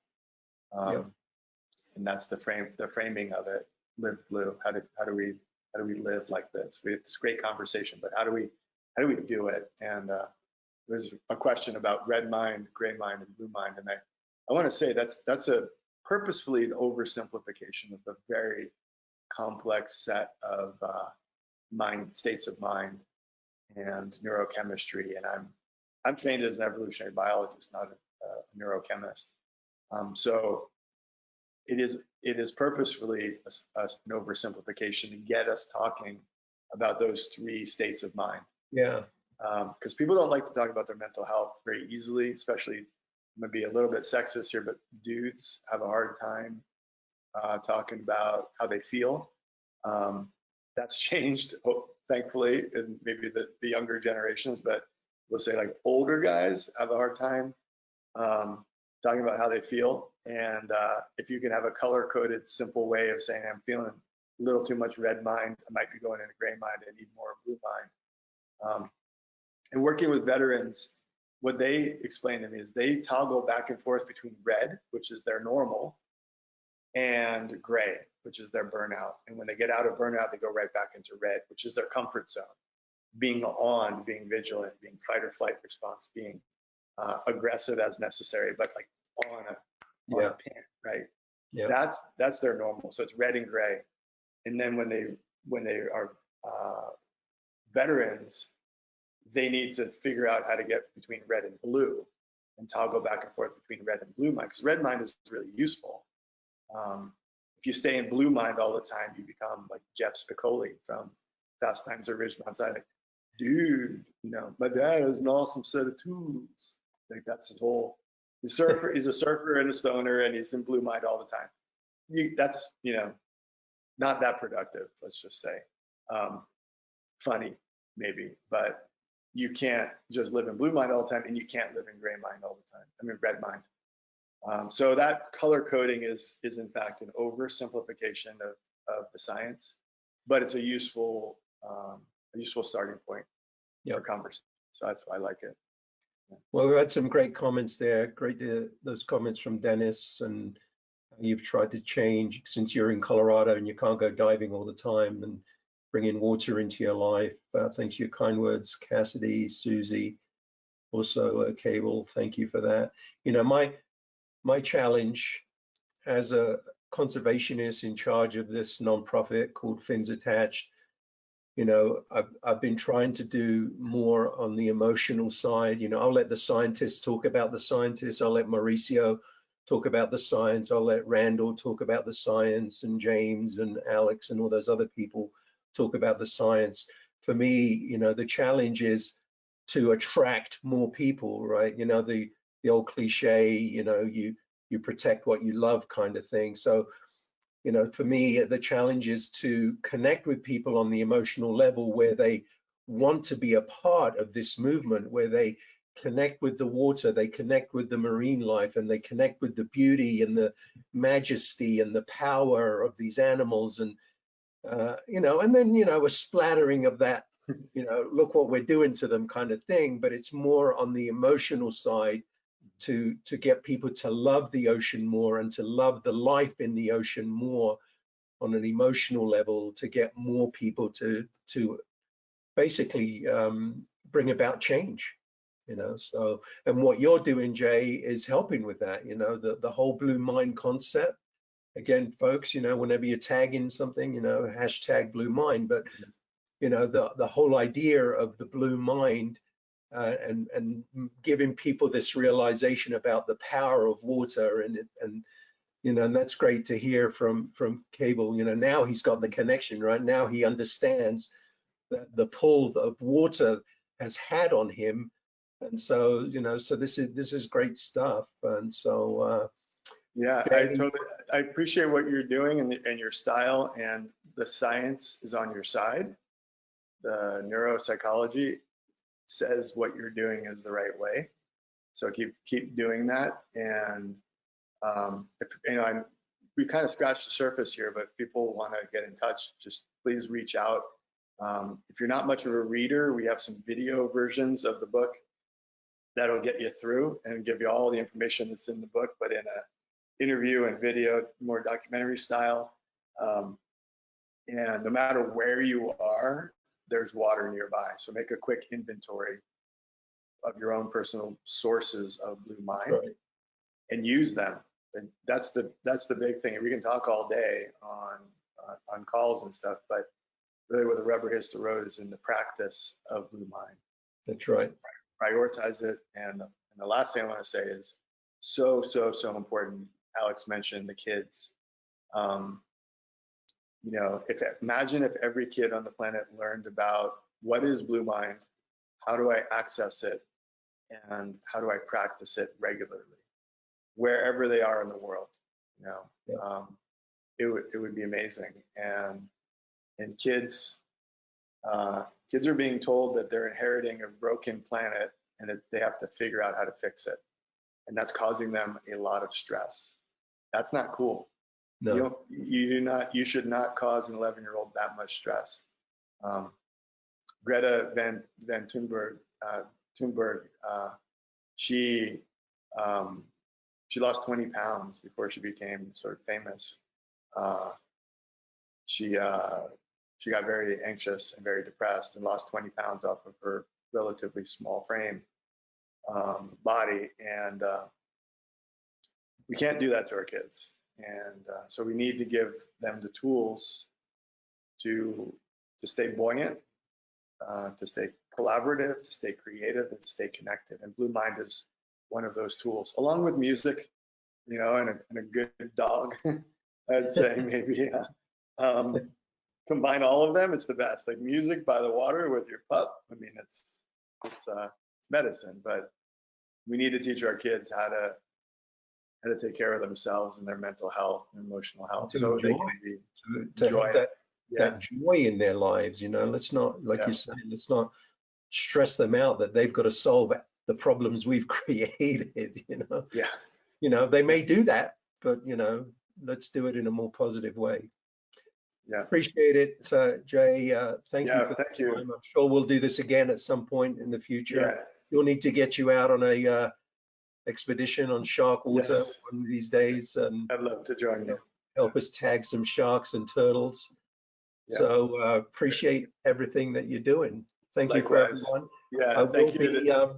And that's the framing of it. Live Blue. How do we live like this? We have this great conversation, but how do we do it? And there's a question about red mind, gray mind, and blue mind, and I want to say that's a purposefully the oversimplification of a very complex set of states of mind and neurochemistry. And I'm trained as an evolutionary biologist, not a neurochemist. So it is purposefully an oversimplification to get us talking about those three states of mind. Yeah. Because people don't like to talk about their mental health very easily, especially, I'm gonna be a little bit sexist here, but dudes have a hard time talking about how they feel. That's changed, thankfully, in maybe the younger generations, but we'll say like older guys have a hard time talking about how they feel. And if you can have a color-coded, simple way of saying, I'm feeling a little too much red mind, I might be going into gray mind, I need more blue mind. And working with veterans, what they explain to me is they toggle back and forth between red, which is their normal, and gray, which is their burnout. And when they get out of burnout, they go right back into red, which is their comfort zone. Being on, being vigilant, being fight or flight response, being aggressive as necessary, but like on a pin, right? Yeah. That's their normal. So it's red and gray. And then when they are veterans, they need to figure out how to get between red and blue and toggle back and forth between red and blue mind, because red mind is really useful. If you stay in blue mind all the time, you become like Jeff Spicoli from Fast Times at Ridgemont High. Like, dude, my dad has an awesome set of tools. Like that's his whole. He's a surfer and a stoner, and he's in blue mind all the time. That's not that productive. Let's just say, funny maybe, but you can't just live in blue mind all the time, and you can't live in gray mind all the time. I mean, red mind. So that color coding is in fact an oversimplification of the science, but it's a useful starting point for conversation. So that's why I like it. Yeah. Well, we had some great comments there. Great those comments from Dennis, and you've tried to change since you're in Colorado and you can't go diving all the time and bring in water into your life. Thanks for your kind words, Cassidy, Susie, also Cable. Thank you for that. My challenge as a conservationist in charge of this nonprofit called Fins Attached, I've been trying to do more on the emotional side. I'll let the scientists talk about the scientists. I'll let Mauricio talk about the science. I'll let Randall talk about the science, and James and Alex and all those other people talk about the science. For me, the challenge is to attract more people, right? The old cliche, you protect what you love kind of thing. So, for me, the challenge is to connect with people on the emotional level where they want to be a part of this movement, where they connect with the water, they connect with the marine life, and they connect with the beauty and the majesty and the power of these animals. And, and then, a splattering of that, look what we're doing to them kind of thing. But it's more on the emotional side to get people to love the ocean more and to love the life in the ocean more on an emotional level, to get more people to basically bring about change. So, and what you're doing, Jay, is helping with that. The whole blue mind concept. Again, folks, whenever you're tagging something, hashtag blue mind, but the whole idea of the blue mind, and giving people this realization about the power of water, and that's great to hear from Cable. Now he's got the connection, right? Now he understands the pull of water has had on him, and so so this is great stuff. And so yeah, I appreciate what you're doing and your style, and the science is on your side. The neuropsychology says what you're doing is the right way. So keep doing that. And we kind of scratched the surface here, but if people want to get in touch, just please reach out. If you're not much of a reader, we have some video versions of the book that'll get you through and give you all the information that's in the book, but in a interview and video, more documentary style. And no matter where you are, there's water nearby. So make a quick inventory of your own personal sources of blue mind, and use them. And that's the big thing. We can talk all day on calls and stuff, but really where the rubber hits the road is in the practice of blue mind. That's right. So prioritize it. And the last thing I want to say is so important. Alex mentioned the kids. Imagine if every kid on the planet learned about what is blue mind, how do I access it, and how do I practice it regularly, wherever they are in the world. It would be amazing. And kids are being told that they're inheriting a broken planet and that they have to figure out how to fix it. and that's causing them a lot of stress. That's not cool. No. You should not cause an 11-year-old that much stress. Greta Van Thunberg, she lost 20 pounds before she became sort of famous. She got very anxious and very depressed and lost 20 pounds off of her relatively small frame body. And we can't do that to our kids. And so we need to give them the tools to stay buoyant, to stay collaborative, to stay creative, and to stay connected. And Blue Mind is one of those tools, along with music, you know, and a good dog. I'd say maybe combine all of them. It's the best. Like music by the water with your pup. I mean, it's medicine. But we need to teach our kids how to take care of themselves and their mental health and emotional health, so they can be to have that joy in their lives. You know, let's not, like you said, let's not stress them out that they've got to solve the problems we've created. You know, they may do that, but you know, let's do it in a more positive way. Appreciate it, Jay. Thank you for the time. I'm sure we'll do this again at some point in the future. We'll need to get you out on a expedition on shark water one of these days, and I'd love to join you. Help us tag some sharks and turtles. So appreciate everything that you're doing. Thank you for everyone. I will be